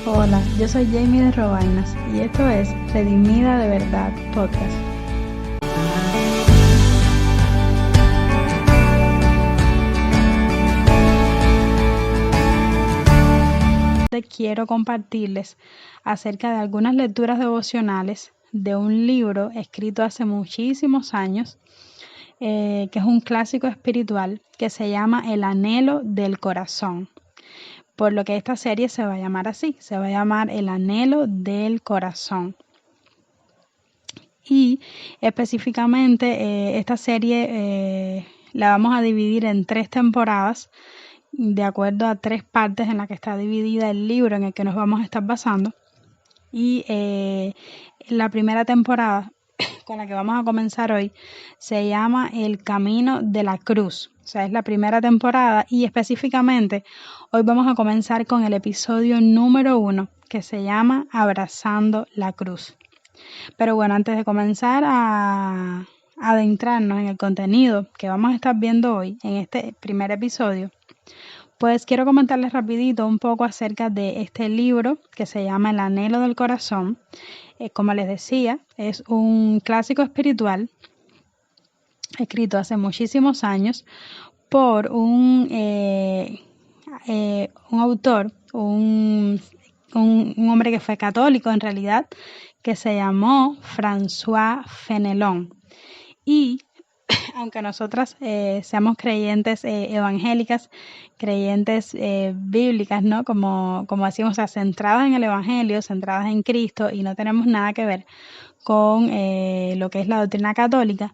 Hola, yo soy Jamie de Robainas y esto es Redimida de Verdad Podcast. Quiero compartirles acerca de algunas lecturas devocionales de un libro escrito hace muchísimos años, que es un clásico espiritual que se llama El anhelo del corazón. Por lo que esta serie se va a llamar así, se va a llamar El anhelo del corazón. Y específicamente esta serie la vamos a dividir en 3 temporadas, de acuerdo a 3 partes en las que está dividida el libro en el que nos vamos a estar basando. Y la primera temporada con la que vamos a comenzar hoy se llama El camino de la cruz. O sea, es la primera temporada y específicamente hoy vamos a comenzar con el episodio número 1 que se llama Abrazando la cruz. Pero bueno, antes de comenzar a adentrarnos en el contenido que vamos a estar viendo hoy en este primer episodio, pues quiero comentarles rapidito un poco acerca de este libro que se llama El anhelo del corazón. Como les decía, es un clásico espiritual escrito hace muchísimos años por un autor, un hombre que fue católico en realidad, que se llamó François Fenelon. Y aunque nosotras seamos creyentes evangélicas, creyentes bíblicas, ¿no? Como decimos, o sea, centradas en el Evangelio, centradas en Cristo y no tenemos nada que ver con lo que es la doctrina católica,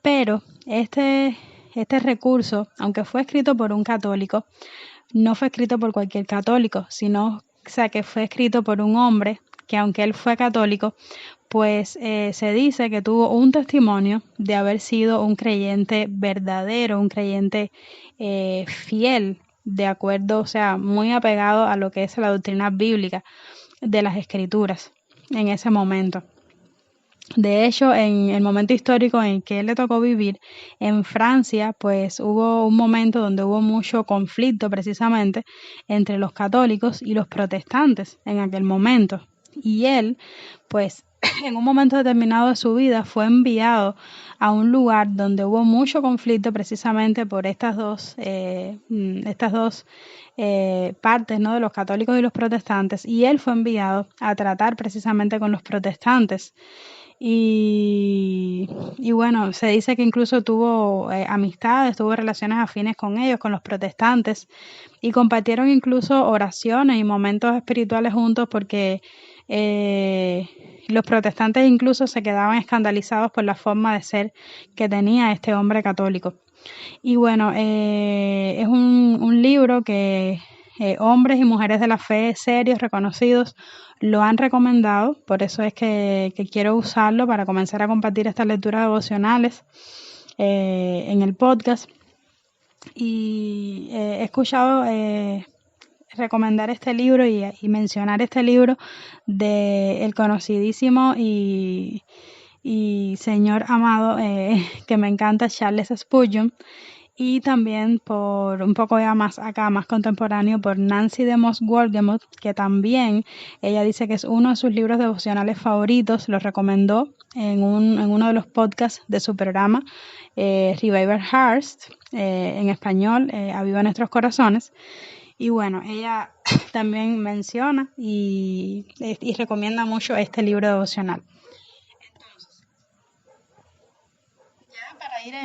pero este recurso, aunque fue escrito por un católico, no fue escrito por cualquier católico, sino, o sea, que fue escrito por un hombre que, aunque él fue católico, pues se dice que tuvo un testimonio de haber sido un creyente verdadero, un creyente fiel, de acuerdo, o sea, muy apegado a lo que es la doctrina bíblica de las Escrituras en ese momento. De hecho, en el momento histórico en que él le tocó vivir en Francia, pues hubo un momento donde hubo mucho conflicto precisamente entre los católicos y los protestantes en aquel momento. Y él, pues, en un momento determinado de su vida fue enviado a un lugar donde hubo mucho conflicto precisamente por estas dos partes, ¿no? De los católicos y los protestantes, y él fue enviado a tratar precisamente con los protestantes. Y bueno, se dice que incluso tuvo amistades, tuvo relaciones afines con ellos, con los protestantes, y compartieron incluso oraciones y momentos espirituales juntos porque los protestantes incluso se quedaban escandalizados por la forma de ser que tenía este hombre católico. Y bueno, es un libro que hombres y mujeres de la fe serios, reconocidos, lo han recomendado. Por eso es que quiero usarlo para comenzar a compartir estas lecturas devocionales en el podcast. Y he escuchado recomendar este libro y mencionar este libro del conocidísimo y señor amado que me encanta, Charles Spurgeon, y también por un poco ya más acá, más contemporáneo, por Nancy DeMoss Wolgemuth, que también ella dice que es uno de sus libros devocionales favoritos, lo recomendó en uno de los podcasts de su programa Revival Hearts, en español, Aviva Nuestros Corazones. Y bueno, ella también menciona y recomienda mucho este libro devocional. Entonces, ya para ir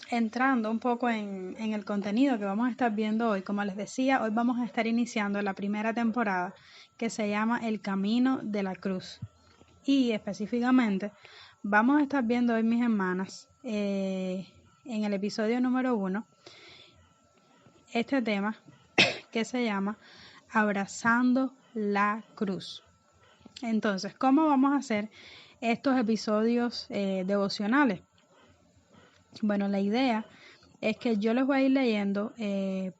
entrando un poco en el contenido que vamos a estar viendo hoy, como les decía, hoy vamos a estar iniciando la primera temporada que se llama El camino de la cruz. Y específicamente vamos a estar viendo hoy, mis hermanas, en el episodio número 1, este tema que se llama Abrazando la cruz. Entonces, ¿cómo vamos a hacer estos episodios devocionales? Bueno, la idea es que yo les voy a ir leyendo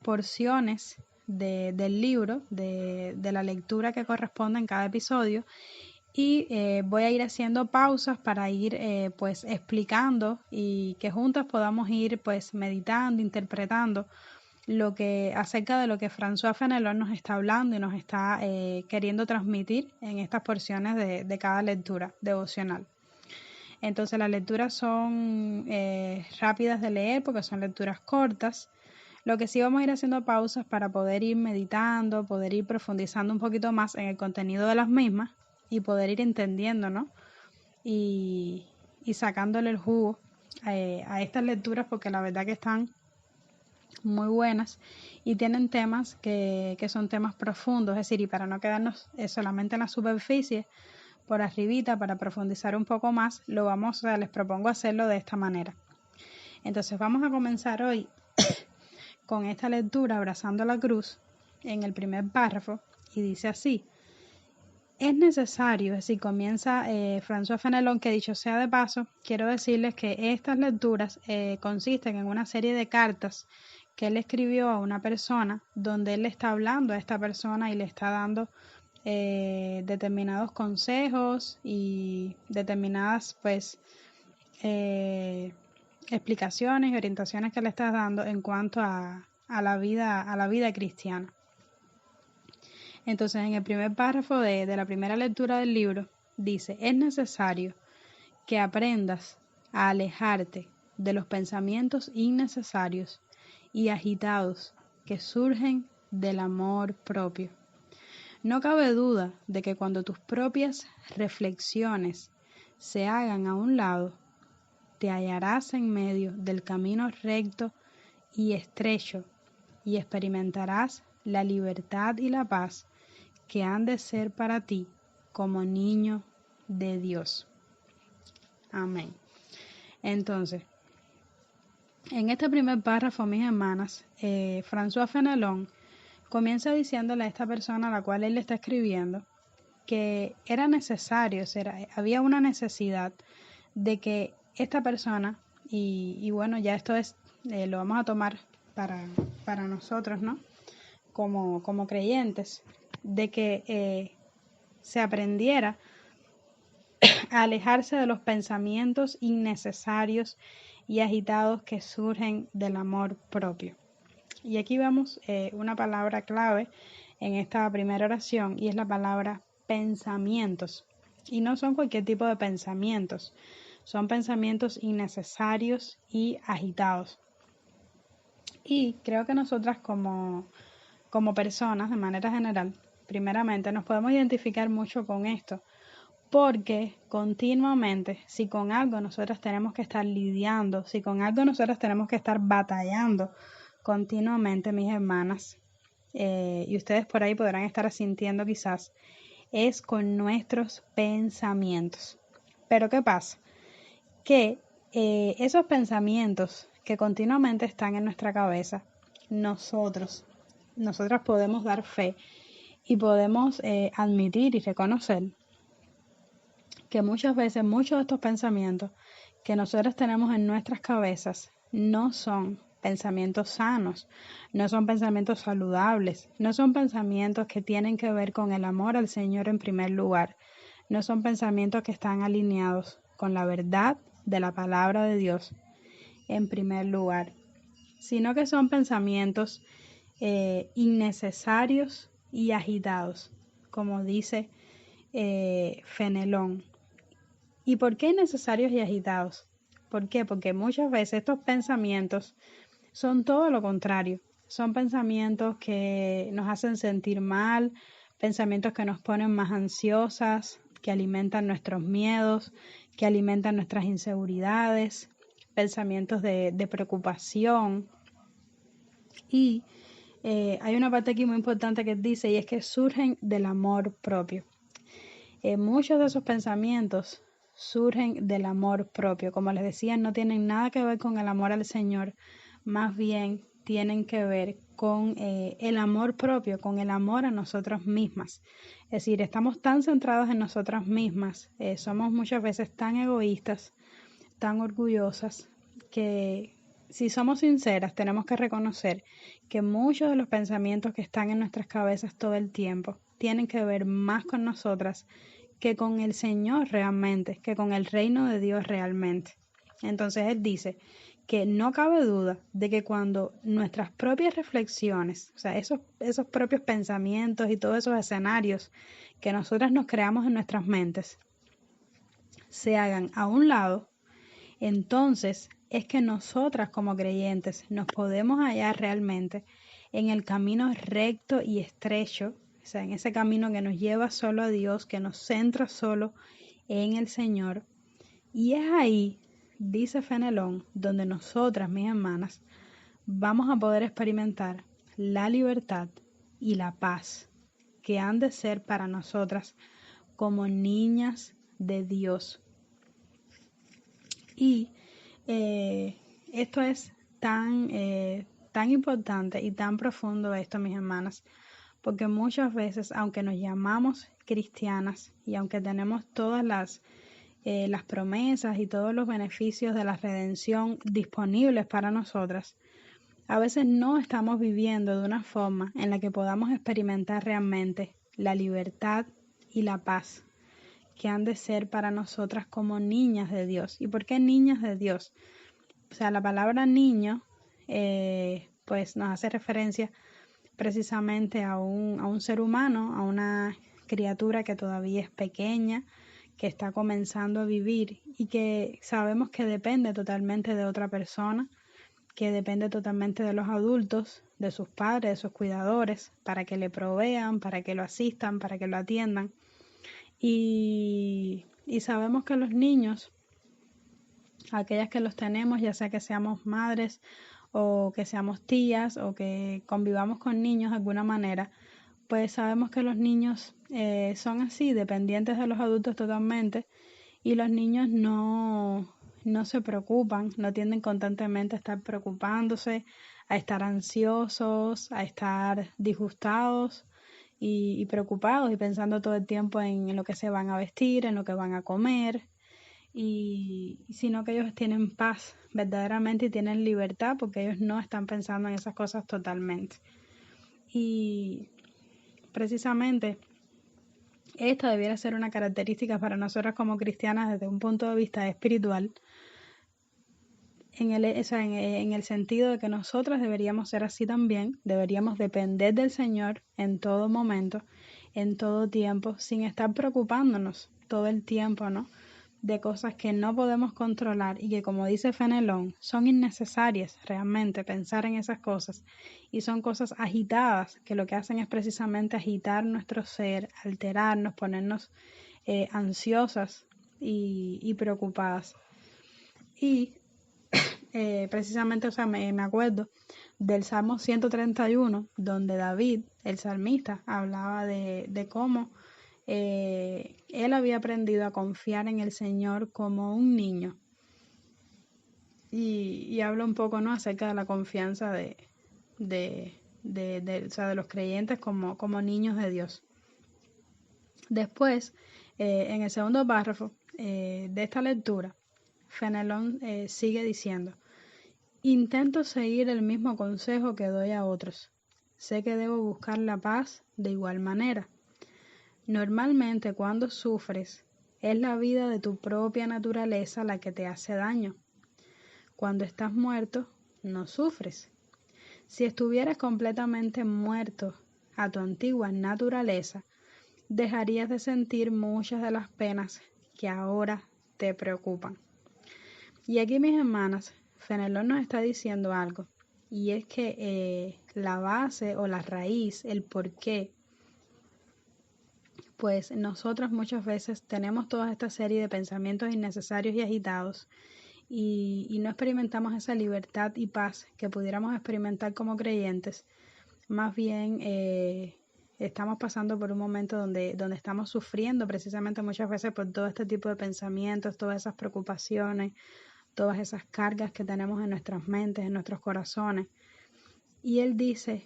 porciones del libro, de la lectura que corresponde en cada episodio, y voy a ir haciendo pausas para ir pues explicando y que juntas podamos ir pues meditando, interpretando acerca de lo que François Fenelon nos está hablando y nos está queriendo transmitir en estas porciones de cada lectura devocional. Entonces las lecturas son rápidas de leer porque son lecturas cortas. Lo que sí vamos a ir haciendo pausas para poder ir meditando, poder ir profundizando un poquito más en el contenido de las mismas y poder ir entendiendo, ¿no? Y sacándole el jugo a estas lecturas porque la verdad que están muy buenas y tienen temas que son temas profundos, es decir, y para no quedarnos solamente en la superficie, por arribita, para profundizar un poco más, les propongo hacerlo de esta manera. Entonces vamos a comenzar hoy con esta lectura, Abrazando la Cruz, en el primer párrafo, y dice así: es necesario, es decir, comienza François Fenelon, que dicho sea de paso, quiero decirles que estas lecturas consisten en una serie de cartas que él escribió a una persona, donde él le está hablando a esta persona y le está dando determinados consejos y determinadas explicaciones y orientaciones que le está dando en cuanto a la vida cristiana. Entonces, en el primer párrafo de la primera lectura del libro, dice: es necesario que aprendas a alejarte de los pensamientos innecesarios y agitados que surgen del amor propio. No cabe duda de que cuando tus propias reflexiones se hagan a un lado, te hallarás en medio del camino recto y estrecho y experimentarás la libertad y la paz que han de ser para ti como niño de Dios. Amén. Entonces, en este primer párrafo, mis hermanas, François Fenelon comienza diciéndole a esta persona a la cual él le está escribiendo que era necesario, había una necesidad de que esta persona, y bueno, ya esto lo vamos a tomar para nosotros, ¿no? Como creyentes, de que se aprendiera a alejarse de los pensamientos innecesarios y agitados que surgen del amor propio. Y aquí vemos una palabra clave en esta primera oración, y es la palabra pensamientos. Y no son cualquier tipo de pensamientos, son pensamientos innecesarios y agitados. Y creo que nosotras como personas, de manera general, primeramente nos podemos identificar mucho con esto, porque continuamente, si con algo nosotros tenemos que estar lidiando, si con algo nosotros tenemos que estar batallando continuamente, mis hermanas, y ustedes por ahí podrán estar sintiendo quizás, es con nuestros pensamientos. Pero ¿qué pasa? Que esos pensamientos que continuamente están en nuestra cabeza, nosotras podemos dar fe y podemos admitir y reconocer que muchas veces muchos de estos pensamientos que nosotros tenemos en nuestras cabezas no son pensamientos sanos, no son pensamientos saludables, no son pensamientos que tienen que ver con el amor al Señor en primer lugar, no son pensamientos que están alineados con la verdad de la palabra de Dios en primer lugar, sino que son pensamientos innecesarios y agitados, como dice Fenelon. ¿Y por qué innecesarios y agitados? ¿Por qué? Porque muchas veces estos pensamientos son todo lo contrario. Son pensamientos que nos hacen sentir mal, pensamientos que nos ponen más ansiosas, que alimentan nuestros miedos, que alimentan nuestras inseguridades, pensamientos de preocupación. Y hay una parte aquí muy importante que dice, y es que surgen del amor propio. Muchos de esos pensamientos surgen del amor propio. Como les decía, no tienen nada que ver con el amor al Señor, más bien tienen que ver con el amor propio, con el amor a nosotras mismas. Es decir, estamos tan centrados en nosotras mismas, somos muchas veces tan egoístas, tan orgullosas, que si somos sinceras tenemos que reconocer que muchos de los pensamientos que están en nuestras cabezas todo el tiempo tienen que ver más con nosotras que con el Señor realmente, que con el reino de Dios realmente. Entonces Él dice que no cabe duda de que cuando nuestras propias reflexiones, o sea, esos propios pensamientos y todos esos escenarios que nosotras nos creamos en nuestras mentes, se hagan a un lado, entonces es que nosotras como creyentes nos podemos hallar realmente en el camino recto y estrecho, o sea, en ese camino que nos lleva solo a Dios, que nos centra solo en el Señor. Y es ahí, dice Fenelón, donde nosotras, mis hermanas, vamos a poder experimentar la libertad y la paz que han de ser para nosotras como niñas de Dios. Y esto es tan importante y tan profundo esto, mis hermanas, porque muchas veces, aunque nos llamamos cristianas y aunque tenemos todas las promesas y todos los beneficios de la redención disponibles para nosotras, a veces no estamos viviendo de una forma en la que podamos experimentar realmente la libertad y la paz que han de ser para nosotras como niñas de Dios. ¿Y por qué niñas de Dios? O sea, la palabra niño pues nos hace referencia precisamente a un ser humano, a una criatura que todavía es pequeña, que está comenzando a vivir y que sabemos que depende totalmente de otra persona, que depende totalmente de los adultos, de sus padres, de sus cuidadores, para que le provean, para que lo asistan, para que lo atiendan. Y sabemos que los niños, aquellas que los tenemos, ya sea que seamos madres o que seamos tías o que convivamos con niños de alguna manera, pues sabemos que los niños son así, dependientes de los adultos totalmente, y los niños no se preocupan, no tienden constantemente a estar preocupándose, a estar ansiosos, a estar disgustados y preocupados y pensando todo el tiempo en lo que se van a vestir, en lo que van a comer, y sino que ellos tienen paz verdaderamente y tienen libertad porque ellos no están pensando en esas cosas totalmente. Y precisamente esta debiera ser una característica para nosotras como cristianas desde un punto de vista espiritual, en el sentido de que nosotras deberíamos ser así también, deberíamos depender del Señor en todo momento, en todo tiempo, sin estar preocupándonos todo el tiempo, ¿no?, de cosas que no podemos controlar y que, como dice Fenelón, son innecesarias realmente pensar en esas cosas y son cosas agitadas que lo que hacen es precisamente agitar nuestro ser, alterarnos, ponernos ansiosas y preocupadas. Y precisamente, o sea, me acuerdo del Salmo 131, donde David, el salmista, hablaba de cómo él había aprendido a confiar en el Señor como un niño. Y habla un poco, ¿no?, acerca de la confianza o sea, de los creyentes como niños de Dios. Después, en el segundo párrafo de esta lectura, Fenelón sigue diciendo: intento seguir el mismo consejo que doy a otros. Sé que debo buscar la paz de igual manera. Normalmente, cuando sufres, es la vida de tu propia naturaleza la que te hace daño. Cuando estás muerto, no sufres. Si estuvieras completamente muerto a tu antigua naturaleza, dejarías de sentir muchas de las penas que ahora te preocupan. Y aquí, mis hermanas, Fenelón nos está diciendo algo, y es que la base o la raíz, el porqué, pues nosotros muchas veces tenemos toda esta serie de pensamientos innecesarios y agitados y no experimentamos esa libertad y paz que pudiéramos experimentar como creyentes. Más bien estamos pasando por un momento donde estamos sufriendo precisamente muchas veces por todo este tipo de pensamientos, todas esas preocupaciones, todas esas cargas que tenemos en nuestras mentes, en nuestros corazones. Y él dice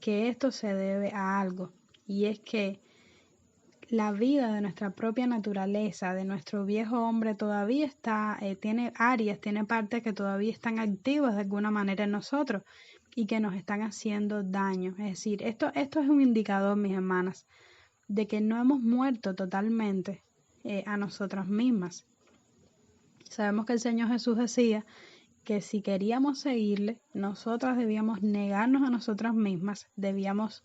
que esto se debe a algo, y es que la vida de nuestra propia naturaleza, de nuestro viejo hombre, todavía está, tiene áreas, tiene partes que todavía están activas de alguna manera en nosotros y que nos están haciendo daño. Es decir, esto es un indicador, mis hermanas, de que no hemos muerto totalmente a nosotras mismas. Sabemos que el Señor Jesús decía que si queríamos seguirle, nosotras debíamos negarnos a nosotras mismas, debíamos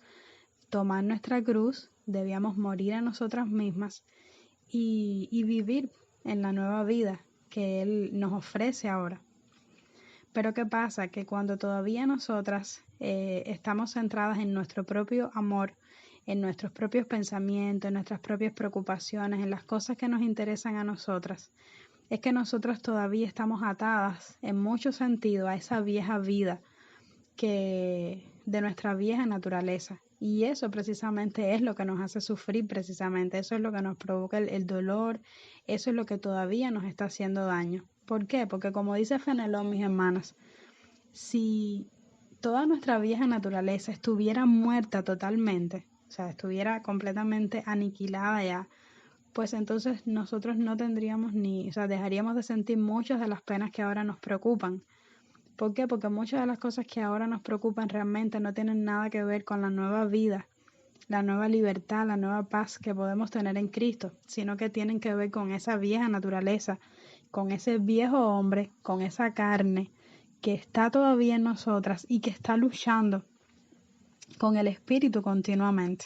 tomar nuestra cruz, debíamos morir a nosotras mismas y vivir en la nueva vida que Él nos ofrece ahora. Pero ¿qué pasa? Que cuando todavía nosotras estamos centradas en nuestro propio amor, en nuestros propios pensamientos, en nuestras propias preocupaciones, en las cosas que nos interesan a nosotras, es que nosotras todavía estamos atadas en mucho sentido a esa vieja vida de nuestra vieja naturaleza. Y eso precisamente es lo que nos hace sufrir, precisamente. Eso es lo que nos provoca el dolor, eso es lo que todavía nos está haciendo daño. ¿Por qué? Porque como dice Fenelón, mis hermanas, si toda nuestra vieja naturaleza estuviera muerta totalmente, o sea, estuviera completamente aniquilada ya, pues entonces nosotros no tendríamos o sea, dejaríamos de sentir muchas de las penas que ahora nos preocupan. ¿Por qué? Porque muchas de las cosas que ahora nos preocupan realmente no tienen nada que ver con la nueva vida, la nueva libertad, la nueva paz que podemos tener en Cristo, sino que tienen que ver con esa vieja naturaleza, con ese viejo hombre, con esa carne que está todavía en nosotras y que está luchando con el espíritu continuamente.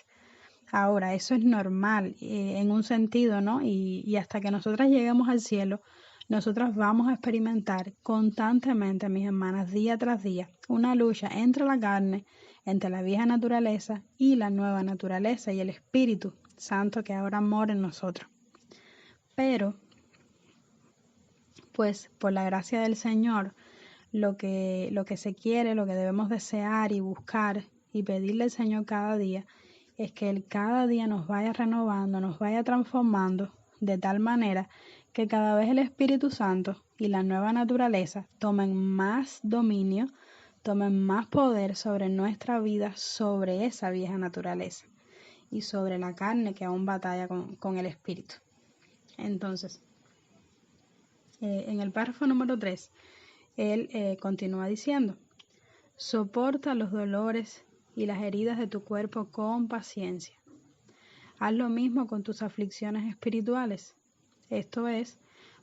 Ahora, eso es normal en un sentido, ¿no? Y hasta que nosotras lleguemos al cielo, nosotras vamos a experimentar constantemente, mis hermanas, día tras día, una lucha entre la carne, entre la vieja naturaleza y la nueva naturaleza y el Espíritu Santo que ahora mora en nosotros. Pero, pues, por la gracia del Señor, lo que se quiere, lo que debemos desear y buscar y pedirle al Señor cada día, es que Él cada día nos vaya renovando, nos vaya transformando de tal manera que cada vez el Espíritu Santo y la nueva naturaleza tomen más dominio, tomen más poder sobre nuestra vida, sobre esa vieja naturaleza y sobre la carne que aún batalla con el Espíritu. Entonces, en el párrafo número 3, él continúa diciendo: soporta los dolores y las heridas de tu cuerpo con paciencia. Haz lo mismo con tus aflicciones espirituales, esto es,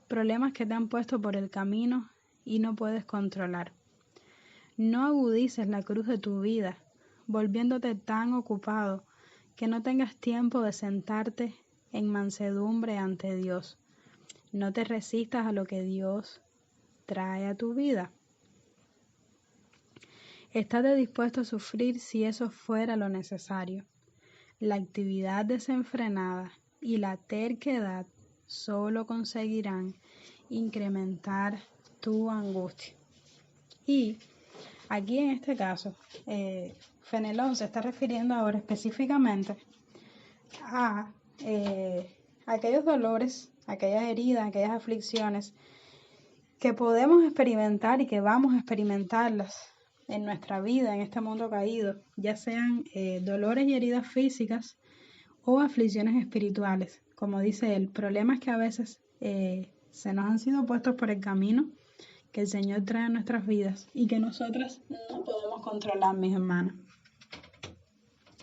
problemas que te han puesto por el camino y no puedes controlar. No agudices la cruz de tu vida, volviéndote tan ocupado que no tengas tiempo de sentarte en mansedumbre ante Dios. No te resistas a lo que Dios trae a tu vida. Estate dispuesto a sufrir si eso fuera lo necesario. La actividad desenfrenada y la terquedad solo conseguirán incrementar tu angustia. Y aquí en este caso, Fenelón se está refiriendo ahora específicamente a aquellos dolores, aquellas heridas, aquellas aflicciones que podemos experimentar y que vamos a experimentarlas en nuestra vida, en este mundo caído, ya sean dolores y heridas físicas o aflicciones espirituales. Como dice él, problemas que a veces se nos han sido puestos por el camino que el Señor trae a nuestras vidas y que nosotras no podemos controlar, mis hermanos.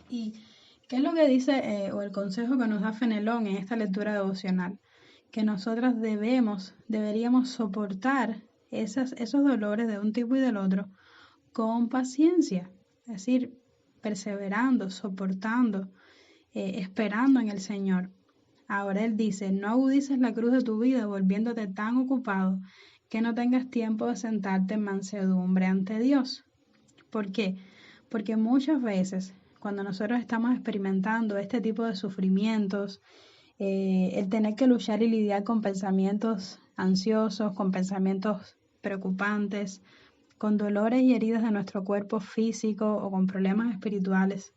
¿Y qué es lo que dice o el consejo que nos da Fenelón en esta lectura devocional? Que nosotras deberíamos soportar esos dolores de un tipo y del otro con paciencia, es decir, perseverando, soportando, esperando en el Señor. Ahora Él dice, no agudices la cruz de tu vida volviéndote tan ocupado que no tengas tiempo de sentarte en mansedumbre ante Dios. ¿Por qué? Porque muchas veces cuando nosotros estamos experimentando este tipo de sufrimientos, el tener que luchar y lidiar con pensamientos ansiosos, con pensamientos preocupantes, con dolores y heridas de nuestro cuerpo físico o con problemas espirituales.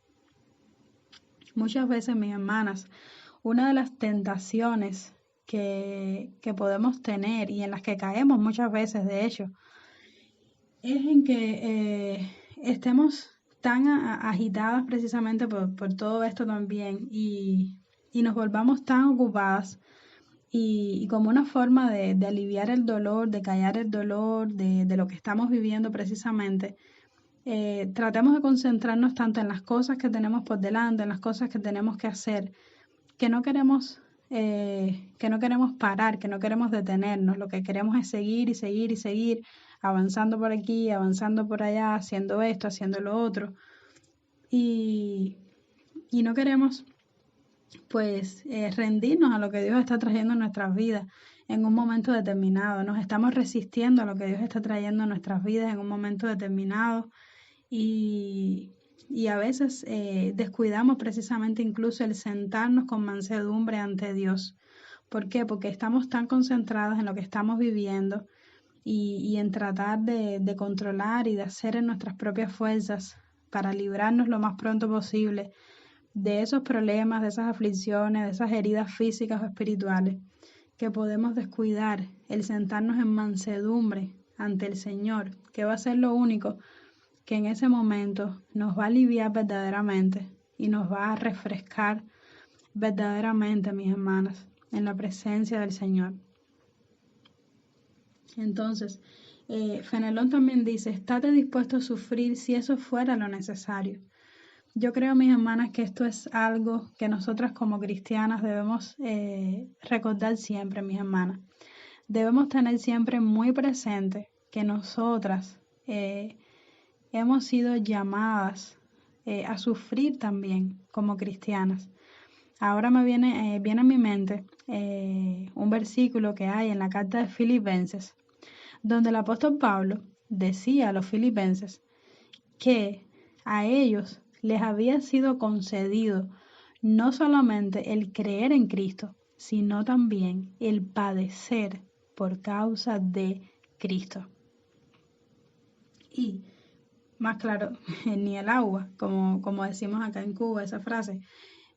Muchas veces, mis hermanas, una de las tentaciones que podemos tener y en las que caemos muchas veces, de hecho, es en que estemos tan agitadas precisamente por todo esto también y nos volvamos tan ocupadas y como una forma de aliviar el dolor, de callar el dolor de lo que estamos viviendo precisamente, tratemos de concentrarnos tanto en las cosas que tenemos por delante, en las cosas que tenemos que hacer, que no queremos parar, que no queremos detenernos, lo que queremos es seguir y seguir y seguir avanzando por aquí, avanzando por allá, haciendo esto, haciendo lo otro. Y, y no queremos pues rendirnos a lo que Dios está trayendo en nuestras vidas en un momento determinado. Nos estamos resistiendo a lo que Dios está trayendo en nuestras vidas en un momento determinado y, y a veces descuidamos precisamente incluso el sentarnos con mansedumbre ante Dios. ¿Por qué? Porque estamos tan concentrados en lo que estamos viviendo y en tratar de controlar y de hacer en nuestras propias fuerzas para librarnos lo más pronto posible de esos problemas, de esas aflicciones, de esas heridas físicas o espirituales, que podemos descuidar el sentarnos en mansedumbre ante el Señor, que va a ser lo único que en ese momento nos va a aliviar verdaderamente y nos va a refrescar verdaderamente, mis hermanas, en la presencia del Señor. Entonces, Fenelón también dice, estate dispuesto a sufrir si eso fuera lo necesario. Yo creo, mis hermanas, que esto es algo que nosotras como cristianas debemos recordar siempre, mis hermanas. Debemos tener siempre muy presente que nosotras hemos sido llamadas a sufrir también como cristianas. Ahora me viene a mi mente un versículo que hay en la carta de Filipenses, donde el apóstol Pablo decía a los filipenses que a ellos les había sido concedido no solamente el creer en Cristo, sino también el padecer por causa de Cristo. Y más claro, ni el agua, como decimos acá en Cuba, esa frase,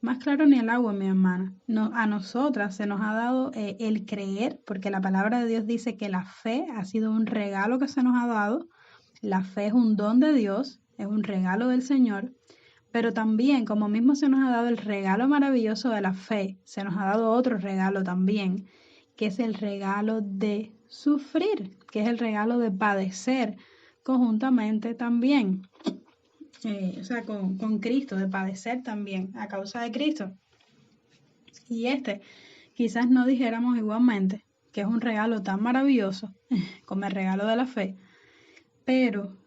más claro ni el agua, mi hermana. No, a nosotras se nos ha dado el creer, porque la palabra de Dios dice que la fe ha sido un regalo que se nos ha dado. La fe es un don de Dios, es un regalo del Señor, pero también, como mismo se nos ha dado el regalo maravilloso de la fe, se nos ha dado otro regalo también, que es el regalo de sufrir, que es el regalo de padecer conjuntamente también, o sea, con Cristo, de padecer también a causa de Cristo. Y quizás no dijéramos igualmente que es un regalo tan maravilloso como el regalo de la fe, pero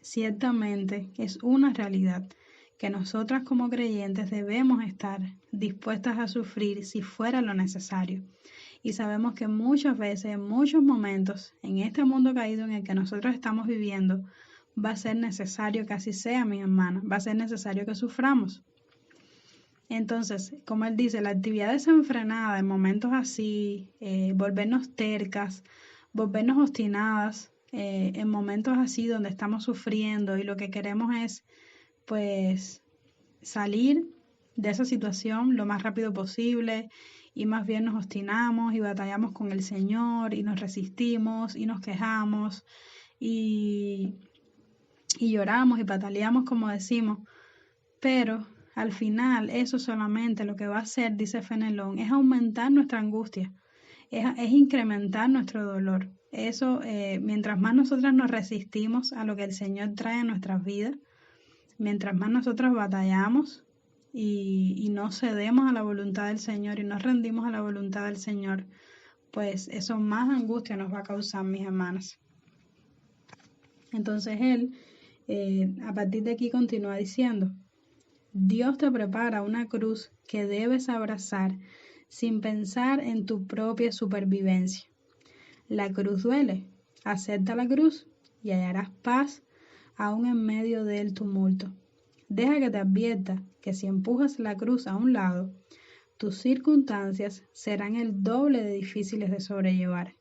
ciertamente es una realidad que nosotras como creyentes debemos estar dispuestas a sufrir si fuera lo necesario. Y sabemos que muchas veces, en muchos momentos, en este mundo caído en el que nosotros estamos viviendo, va a ser necesario que así sea, mi hermana, va a ser necesario que suframos. Entonces, como él dice, la actividad desenfrenada en momentos así, volvernos tercas, volvernos obstinadas, en momentos así donde estamos sufriendo y lo que queremos es, pues, salir de esa situación lo más rápido posible y más bien nos obstinamos y batallamos con el Señor y nos resistimos y nos quejamos y, y lloramos y pataleamos como decimos, pero al final eso solamente lo que va a hacer, dice Fenelón, es aumentar nuestra angustia, es incrementar nuestro dolor. Eso, mientras más nosotras nos resistimos a lo que el Señor trae en nuestras vidas, mientras más nosotros batallamos y no cedemos a la voluntad del Señor y nos rendimos a la voluntad del Señor, pues eso más angustia nos va a causar, mis hermanas. Entonces él, a partir de aquí, continúa diciendo, Dios te prepara una cruz que debes abrazar sin pensar en tu propia supervivencia. La cruz duele. Acepta la cruz y hallarás paz aún en medio del tumulto. Deja que te advierta que si empujas la cruz a un lado, tus circunstancias serán el doble de difíciles de sobrellevar.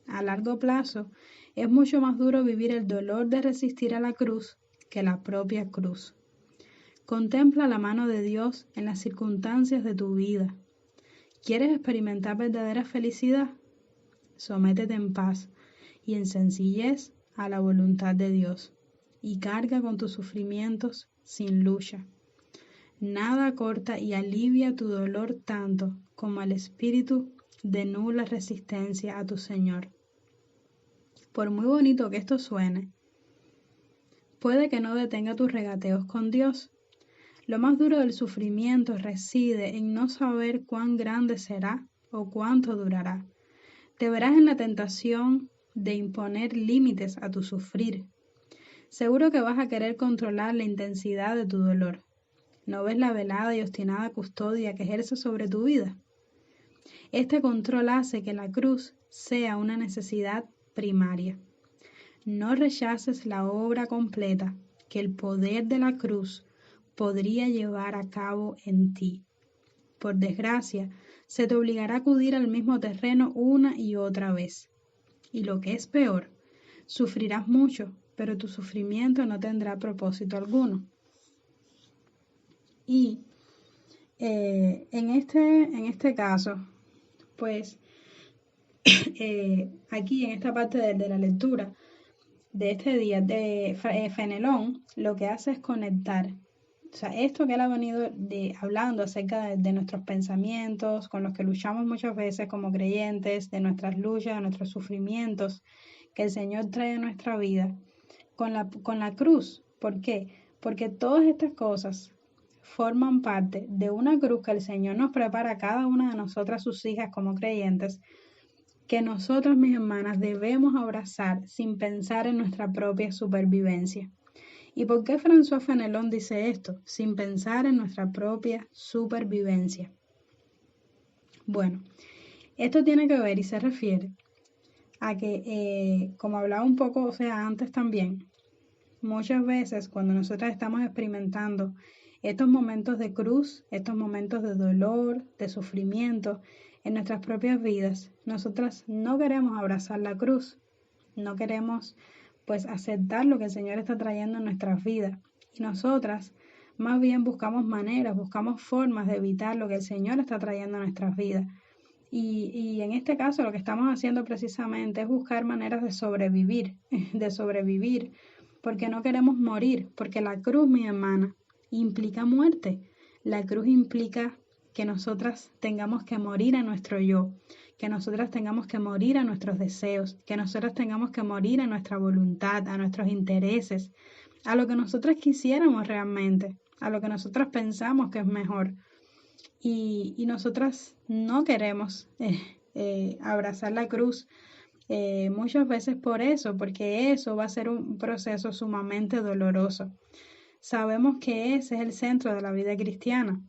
A largo plazo, es mucho más duro vivir el dolor de resistir a la cruz que la propia cruz. Contempla la mano de Dios en las circunstancias de tu vida. ¿Quieres experimentar verdadera felicidad? Sométete en paz y en sencillez a la voluntad de Dios y carga con tus sufrimientos sin lucha. Nada corta y alivia tu dolor tanto como el espíritu de nula resistencia a tu Señor. Por muy bonito que esto suene, puede que no detenga tus regateos con Dios. Lo más duro del sufrimiento reside en no saber cuán grande será o cuánto durará. Te verás en la tentación de imponer límites a tu sufrir. Seguro que vas a querer controlar la intensidad de tu dolor. ¿No ves la velada y obstinada custodia que ejerce sobre tu vida? Este control hace que la cruz sea una necesidad primaria. No rechaces la obra completa que el poder de la cruz podría llevar a cabo en ti. Por desgracia, se te obligará a acudir al mismo terreno una y otra vez. Y lo que es peor, sufrirás mucho, pero tu sufrimiento no tendrá propósito alguno. Y en este caso, pues aquí en esta parte de la lectura de este día de Fenelón, lo que hace es conectar. O sea, esto que él ha venido hablando acerca de nuestros pensamientos, con los que luchamos muchas veces como creyentes, de nuestras luchas, de nuestros sufrimientos que el Señor trae a nuestra vida, con la cruz. ¿Por qué? Porque todas estas cosas forman parte de una cruz que el Señor nos prepara a cada una de nosotras, sus hijas, como creyentes, que nosotras, mis hermanas, debemos abrazar sin pensar en nuestra propia supervivencia. ¿Y por qué François Fenelon dice esto? Sin pensar en nuestra propia supervivencia. Bueno, esto tiene que ver y se refiere a que, como hablaba un poco, o sea, antes también, muchas veces cuando nosotras estamos experimentando estos momentos de cruz, estos momentos de dolor, de sufrimiento en nuestras propias vidas, nosotras no queremos abrazar la cruz, no queremos pues aceptar lo que el Señor está trayendo en nuestras vidas. Y nosotras más bien buscamos maneras, buscamos formas de evitar lo que el Señor está trayendo a nuestras vidas. Y en este caso lo que estamos haciendo precisamente es buscar maneras de sobrevivir, porque no queremos morir, porque la cruz, mi hermana, implica muerte. La cruz implica que nosotras tengamos que morir a nuestro yo, que nosotras tengamos que morir a nuestros deseos, que nosotras tengamos que morir a nuestra voluntad, a nuestros intereses, a lo que nosotras quisiéramos realmente, a lo que nosotras pensamos que es mejor. Y nosotras no queremos abrazar la cruz muchas veces por eso, porque eso va a ser un proceso sumamente doloroso. Sabemos que ese es el centro de la vida cristiana.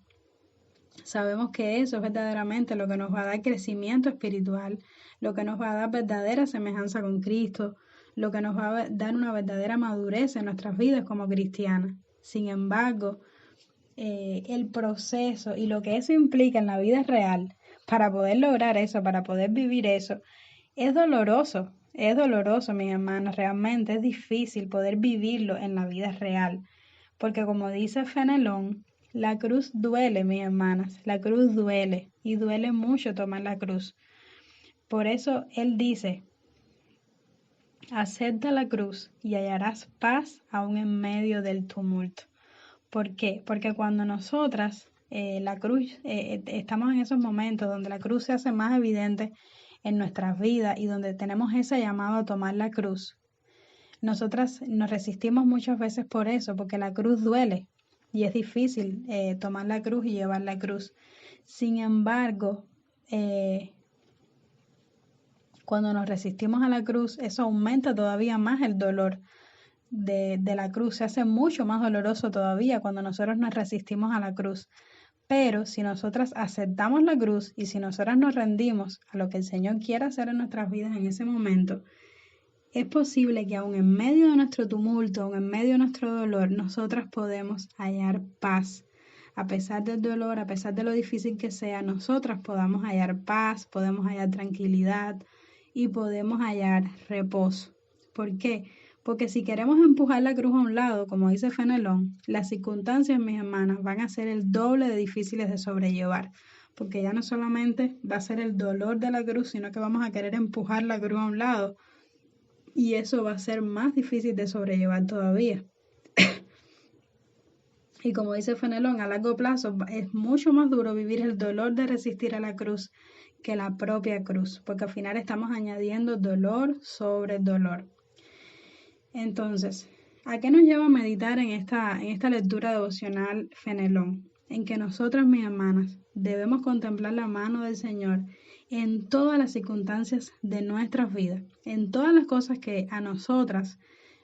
Sabemos que eso es verdaderamente lo que nos va a dar crecimiento espiritual, lo que nos va a dar verdadera semejanza con Cristo, lo que nos va a dar una verdadera madurez en nuestras vidas como cristianas. Sin embargo, el proceso y lo que eso implica en la vida real, para poder lograr eso, para poder vivir eso, es doloroso, mis hermanos, realmente es difícil poder vivirlo en la vida real, porque como dice Fenelón, la cruz duele, mis hermanas, la cruz duele y duele mucho tomar la cruz. Por eso él dice, acepta la cruz y hallarás paz aún en medio del tumulto. ¿Por qué? Porque cuando nosotras la cruz, estamos en esos momentos donde la cruz se hace más evidente en nuestras vidas y donde tenemos ese llamado a tomar la cruz, nosotras nos resistimos muchas veces por eso, porque la cruz duele y es difícil tomar la cruz y llevar la cruz. Sin embargo, cuando nos resistimos a la cruz, eso aumenta todavía más el dolor de la cruz, se hace mucho más doloroso todavía cuando nosotros nos resistimos a la cruz. Pero si nosotras aceptamos la cruz y si nosotras nos rendimos a lo que el Señor quiere hacer en nuestras vidas en ese momento, es posible que aún en medio de nuestro tumulto, aún en medio de nuestro dolor, nosotras podemos hallar paz. A pesar del dolor, a pesar de lo difícil que sea, nosotras podamos hallar paz, podemos hallar tranquilidad y podemos hallar reposo. ¿Por qué? Porque si queremos empujar la cruz a un lado, como dice Fenelón, las circunstancias, mis hermanas, van a ser el doble de difíciles de sobrellevar. Porque ya no solamente va a ser el dolor de la cruz, sino que vamos a querer empujar la cruz a un lado. Y eso va a ser más difícil de sobrellevar todavía. Y como dice Fenelón, a largo plazo es mucho más duro vivir el dolor de resistir a la cruz que la propia cruz, porque al final estamos añadiendo dolor sobre dolor. Entonces, ¿a qué nos lleva a meditar en esta lectura devocional Fenelón? En que nosotras, mis hermanas, debemos contemplar la mano del Señor en todas las circunstancias de nuestras vidas, en todas las cosas que a nosotras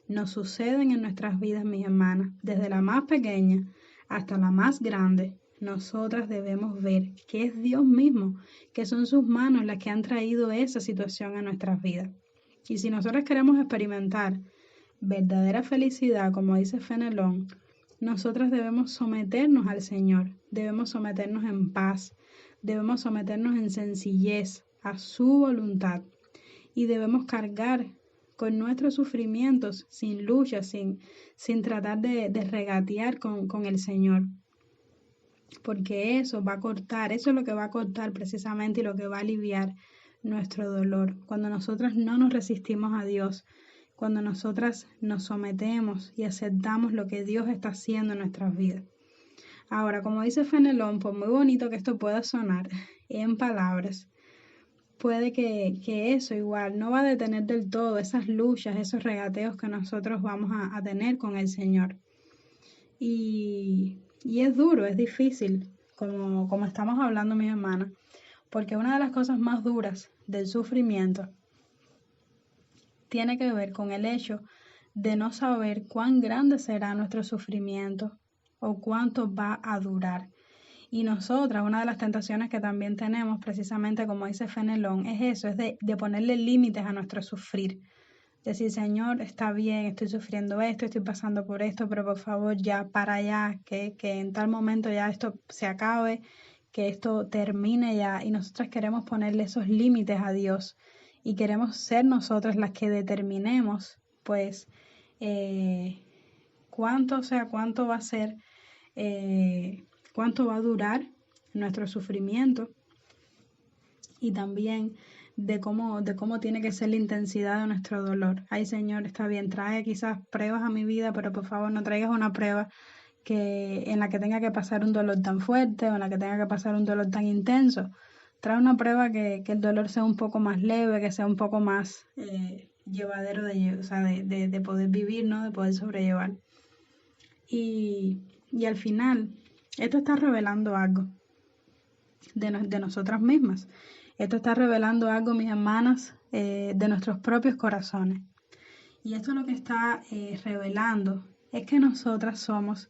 nos suceden en nuestras vidas, mis hermanas, desde la más pequeña hasta la más grande. Nosotras debemos ver que es Dios mismo, que son sus manos las que han traído esa situación a nuestras vidas. Y si nosotras queremos experimentar verdadera felicidad, como dice Fenelón, nosotras debemos someternos al Señor, debemos someternos en paz, debemos someternos en sencillez a su voluntad y debemos cargar con nuestros sufrimientos sin lucha, sin tratar de regatear con el Señor. Porque eso va a cortar, eso es lo que va a cortar precisamente y lo que va a aliviar nuestro dolor. Cuando nosotras no nos resistimos a Dios, cuando nosotras nos sometemos y aceptamos lo que Dios está haciendo en nuestras vidas. Ahora, como dice Fenelón, por muy bonito que esto pueda sonar en palabras, puede que eso igual no va a detener del todo esas luchas, esos regateos que nosotros vamos a tener con el Señor. Y es duro, es difícil, como estamos hablando, mis hermanas, porque una de las cosas más duras del sufrimiento tiene que ver con el hecho de no saber cuán grande será nuestro sufrimiento o cuánto va a durar. Y nosotras, una de las tentaciones que también tenemos, precisamente como dice Fenelón, es eso, es de ponerle límites a nuestro sufrir. Decir, Señor, está bien, estoy sufriendo esto, estoy pasando por esto, pero por favor ya para allá, que en tal momento ya esto se acabe, que esto termine ya. Y nosotras queremos ponerle esos límites a Dios y queremos ser nosotras las que determinemos, pues, cuánto va a ser, cuánto va a durar nuestro sufrimiento y también de cómo tiene que ser la intensidad de nuestro dolor. Ay, Señor, está bien, trae quizás pruebas a mi vida, pero por favor no traigas una prueba en la que tenga que pasar un dolor tan fuerte o en la que tenga que pasar un dolor tan intenso. Trae una prueba que el dolor sea un poco más leve, que sea un poco más llevadero de poder vivir, ¿no? De poder sobrellevar. Y al final, esto está revelando algo de nosotras mismas. Esto está revelando algo, mis hermanas, de nuestros propios corazones. Y esto lo que está revelando es que nosotras somos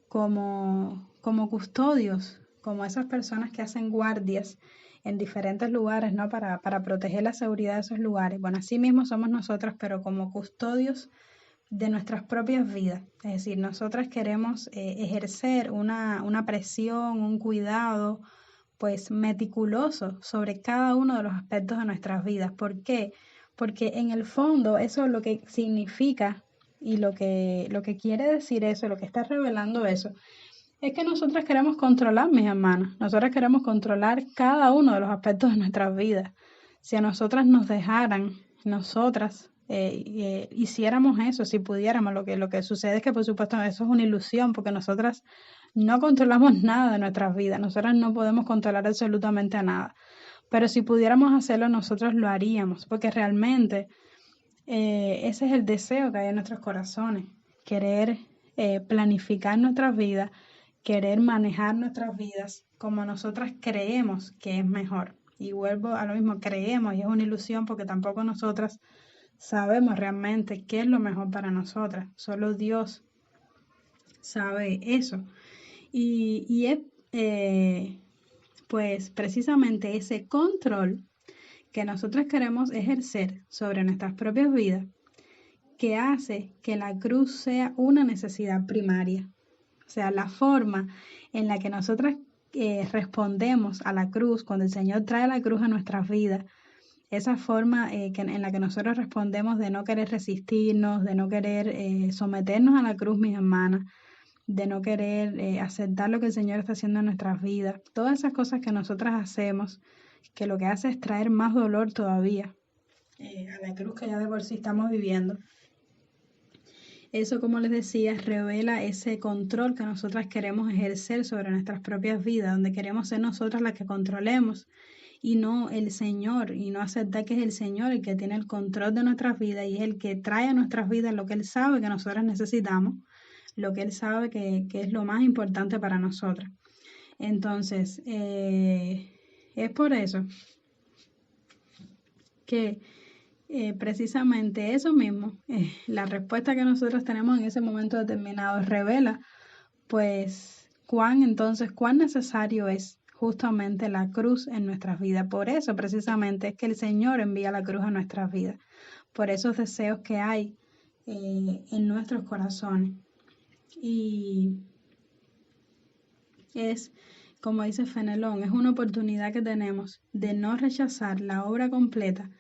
como custodios, como esas personas que hacen guardias en diferentes lugares, ¿no? Para proteger la seguridad de esos lugares. Bueno, así mismo somos nosotras, pero como custodios de nuestras propias vidas. Es decir, nosotras queremos ejercer una presión, un cuidado, pues meticuloso sobre cada uno de los aspectos de nuestras vidas. ¿Por qué? Porque en el fondo eso es lo que significa y lo que quiere decir eso, lo que está revelando eso, es que nosotras queremos controlar, mis hermanas. Nosotras queremos controlar cada uno de los aspectos de nuestras vidas. Si a nosotras nos dejaran, nosotras hiciéramos eso, si pudiéramos, lo que sucede es que por supuesto eso es una ilusión, porque nosotras no controlamos nada de nuestras vidas, nosotras no podemos controlar absolutamente nada, pero si pudiéramos hacerlo, nosotros lo haríamos, porque realmente ese es el deseo que hay en nuestros corazones, querer planificar nuestras vidas, querer manejar nuestras vidas como nosotras creemos que es mejor. Y vuelvo a lo mismo, creemos, y es una ilusión porque tampoco nosotras sabemos realmente qué es lo mejor para nosotras. Solo Dios sabe eso. Y es pues precisamente ese control que nosotras queremos ejercer sobre nuestras propias vidas que hace que la cruz sea una necesidad primaria. O sea, la forma en la que nosotras respondemos a la cruz, cuando el Señor trae la cruz a nuestras vidas, esa forma en la que nosotros respondemos de no querer resistirnos, de no querer someternos a la cruz, mis hermanas, de no querer aceptar lo que el Señor está haciendo en nuestras vidas, todas esas cosas que nosotras hacemos, que lo que hace es traer más dolor todavía a la cruz que ya de por sí estamos viviendo. Eso, como les decía, revela ese control que nosotras queremos ejercer sobre nuestras propias vidas, donde queremos ser nosotras las que controlemos y no el Señor, y no aceptar que es el Señor el que tiene el control de nuestras vidas y es el que trae a nuestras vidas lo que Él sabe que nosotras necesitamos, lo que Él sabe que es lo más importante para nosotras. Entonces, es por eso que precisamente eso mismo, la respuesta que nosotros tenemos en ese momento determinado revela pues cuán necesario es justamente la cruz en nuestras vidas. Por eso precisamente es que el Señor envía la cruz a nuestras vidas, por esos deseos que hay en nuestros corazones. Y es, como dice Fenelón, es una oportunidad que tenemos de no rechazar la obra completa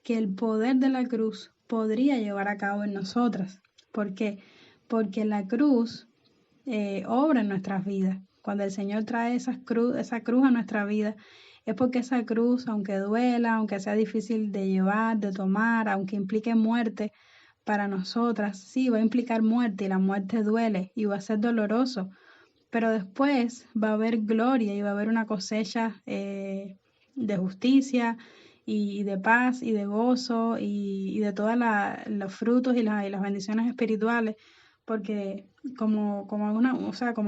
que el poder de la cruz podría llevar a cabo en nosotras. ¿Por qué? Porque la cruz obra en nuestras vidas. Cuando el Señor trae esa cruz a nuestra vida, es porque esa cruz, aunque duela, aunque sea difícil de llevar, de tomar, aunque implique muerte para nosotras, sí, va a implicar muerte y la muerte duele y va a ser doloroso, pero después va a haber gloria y va a haber una cosecha de justicia y de paz y de gozo y de todos los frutos y las bendiciones espirituales, porque como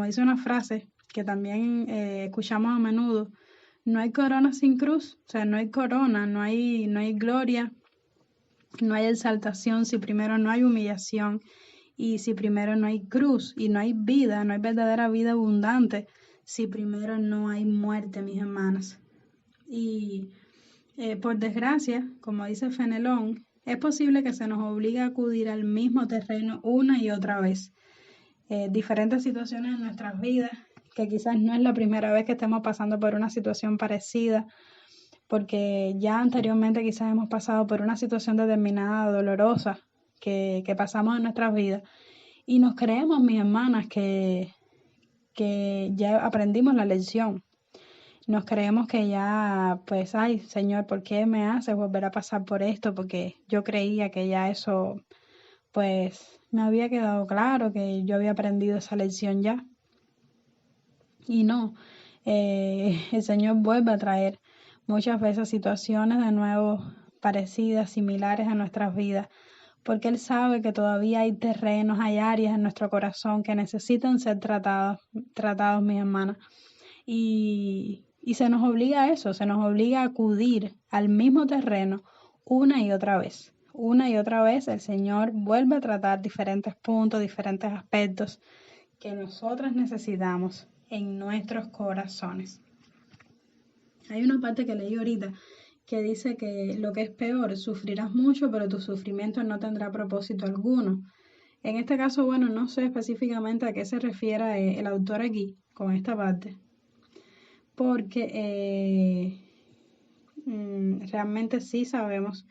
dice una frase que también escuchamos a menudo, no hay corona sin cruz, o sea, no hay corona, no hay gloria, no hay exaltación si primero no hay humillación y si primero no hay cruz y no hay vida, no hay verdadera vida abundante si primero no hay muerte, mis hermanas. Y por desgracia, como dice Fenelón, es posible que se nos obligue a acudir al mismo terreno una y otra vez. Diferentes situaciones en nuestras vidas, que quizás no es la primera vez que estemos pasando por una situación parecida, porque ya anteriormente quizás hemos pasado por una situación determinada dolorosa que pasamos en nuestras vidas y nos creemos, mis hermanas, que ya aprendimos la lección. Nos creemos que ya, pues, ay, Señor, ¿por qué me haces volver a pasar por esto? Porque yo creía que ya eso, pues, me había quedado claro, que yo había aprendido esa lección ya. Y no, el Señor vuelve a traer muchas veces situaciones de nuevo parecidas, similares a nuestras vidas, porque Él sabe que todavía hay terrenos, hay áreas en nuestro corazón que necesitan ser tratados, mis hermanas. Y se nos obliga a eso, se nos obliga a acudir al mismo terreno una y otra vez. Una y otra vez el Señor vuelve a tratar diferentes puntos, diferentes aspectos que nosotras necesitamos en nuestros corazones. Hay una parte que leí ahorita que dice que lo que es peor, sufrirás mucho, pero tu sufrimiento no tendrá propósito alguno. En este caso, bueno, no sé específicamente a qué se refiere el autor aquí con esta parte, porque realmente sí sabemos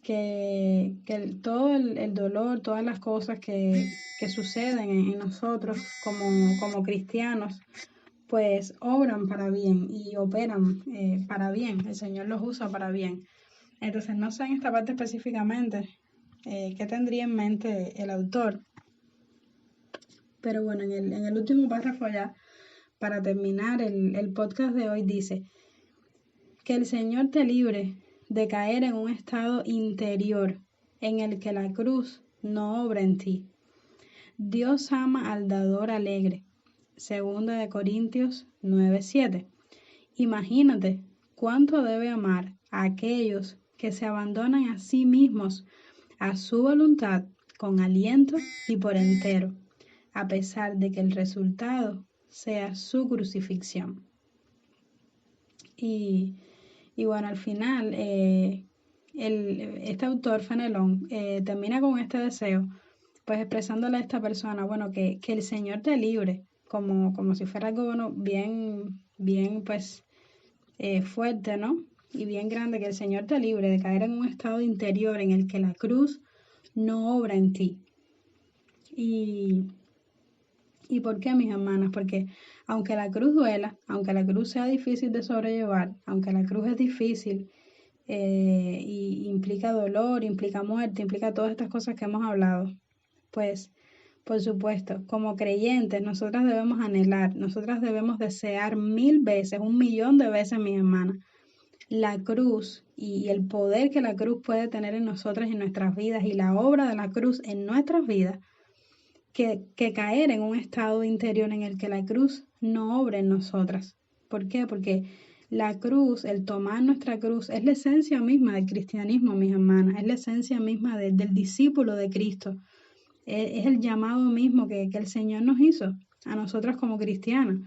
que todo el dolor, todas las cosas que suceden en nosotros como cristianos, pues obran para bien y operan para bien. El Señor los usa para bien. Entonces, no sé en esta parte específicamente qué tendría en mente el autor, pero bueno, en el último párrafo ya, para terminar el podcast de hoy, dice: que el Señor te libre de caer en un estado interior en el que la cruz no obra en ti. Dios ama al dador alegre. 2 Corintios 9:7. Imagínate cuánto debe amar a aquellos que se abandonan a sí mismos, a su voluntad, con aliento y por entero, a pesar de que el resultado sea su crucifixión. Y bueno, al final, este autor, Fenelón, termina con este deseo, pues expresándole a esta persona, bueno, que el Señor te libre, como si fuera algo, bueno, bien, pues, fuerte, ¿no? Y bien grande, que el Señor te libre de caer en un estado interior en el que la cruz no obra en ti. ¿Y por qué, mis hermanas? Porque aunque la cruz duela, aunque la cruz sea difícil de sobrellevar, aunque la cruz es difícil y implica dolor, implica muerte, implica todas estas cosas que hemos hablado, pues por supuesto, como creyentes, nosotras debemos anhelar, nosotras debemos desear 1000 veces, 1.000.000 de veces, mis hermanas, la cruz y el poder que la cruz puede tener en nosotras y en nuestras vidas y la obra de la cruz en nuestras vidas, que caer en un estado interior en el que la cruz no obra en nosotras. ¿Por qué? Porque La cruz, el tomar nuestra cruz, es la esencia misma del cristianismo, mis hermanas, es la esencia misma del discípulo de Cristo. Es el llamado mismo que el Señor nos hizo a nosotras como cristianas,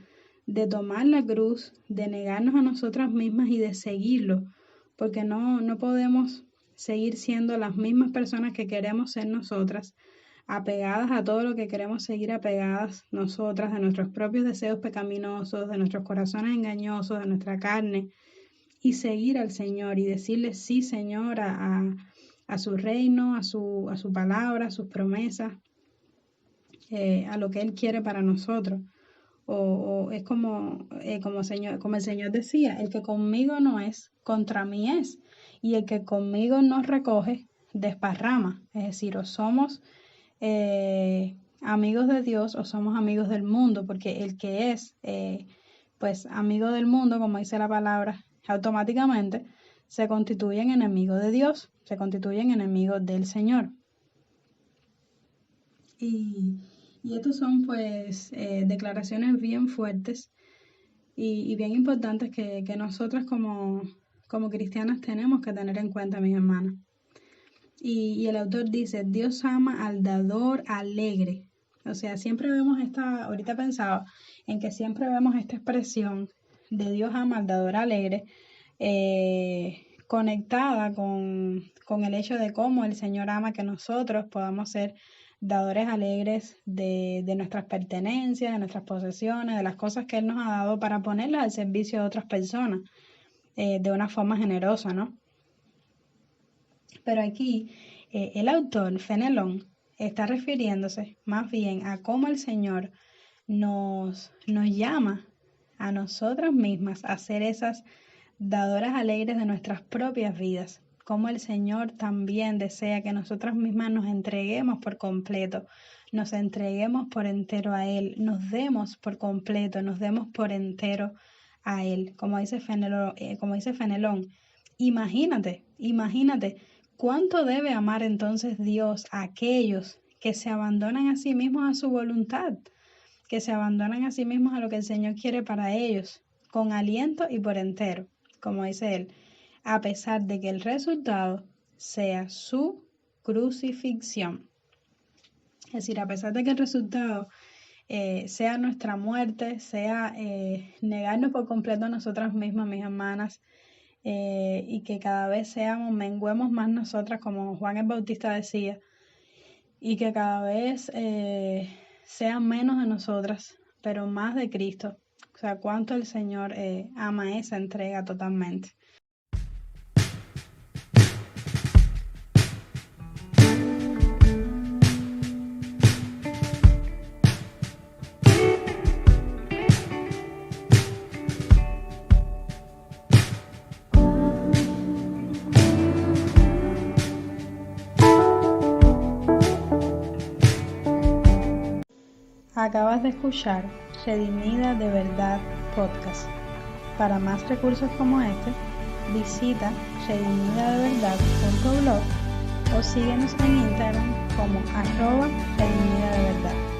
de tomar la cruz, de negarnos a nosotras mismas y de seguirlo, porque no podemos seguir siendo las mismas personas que queremos ser nosotras, apegadas a todo lo que queremos seguir apegadas nosotras, de nuestros propios deseos pecaminosos, de nuestros corazones engañosos, de nuestra carne, y seguir al Señor y decirle sí, Señor, a su reino, a su palabra, a sus promesas, a lo que Él quiere para nosotros. O es como el Señor decía, el que conmigo no es, contra mí es. Y el que conmigo no recoge, desparrama. Es decir, o somos amigos de Dios o somos amigos del mundo, porque el que es pues amigo del mundo, como dice la palabra, automáticamente se constituye en enemigo de Dios, se constituye en enemigo del Señor. Y estos son pues declaraciones bien fuertes y bien importantes que nosotras como cristianas tenemos que tener en cuenta, mis hermanas. Y el autor dice, Dios ama al dador alegre. O sea, siempre vemos ahorita pensaba en que siempre vemos esta expresión de Dios ama al dador alegre, conectada con el hecho de cómo el Señor ama que nosotros podamos ser dadores alegres de nuestras pertenencias, de nuestras posesiones, de las cosas que Él nos ha dado para ponerlas al servicio de otras personas, de una forma generosa, ¿no? Pero aquí el autor, Fenelón, está refiriéndose más bien a cómo el Señor nos llama a nosotras mismas a ser esas dadoras alegres de nuestras propias vidas, como el Señor también desea que nosotras mismas nos entreguemos por completo, nos entreguemos por entero a Él, nos demos por completo, nos demos por entero a Él, como dice Fenelón. Imagínate cuánto debe amar entonces Dios a aquellos que se abandonan a sí mismos a su voluntad, que se abandonan a sí mismos a lo que el Señor quiere para ellos, con aliento y por entero, como dice Él, a pesar de que el resultado sea su crucifixión. Es decir, a pesar de que el resultado sea nuestra muerte, sea negarnos por completo a nosotras mismas, mis hermanas, y que cada vez menguemos más nosotras, como Juan el Bautista decía, y que cada vez sean menos de nosotras, pero más de Cristo. O sea, cuánto el Señor ama esa entrega totalmente. Acabas de escuchar Redimida de Verdad Podcast. Para más recursos como este, visita redimidadeverdad.blog o síguenos en Instagram como @redimidadeverdad.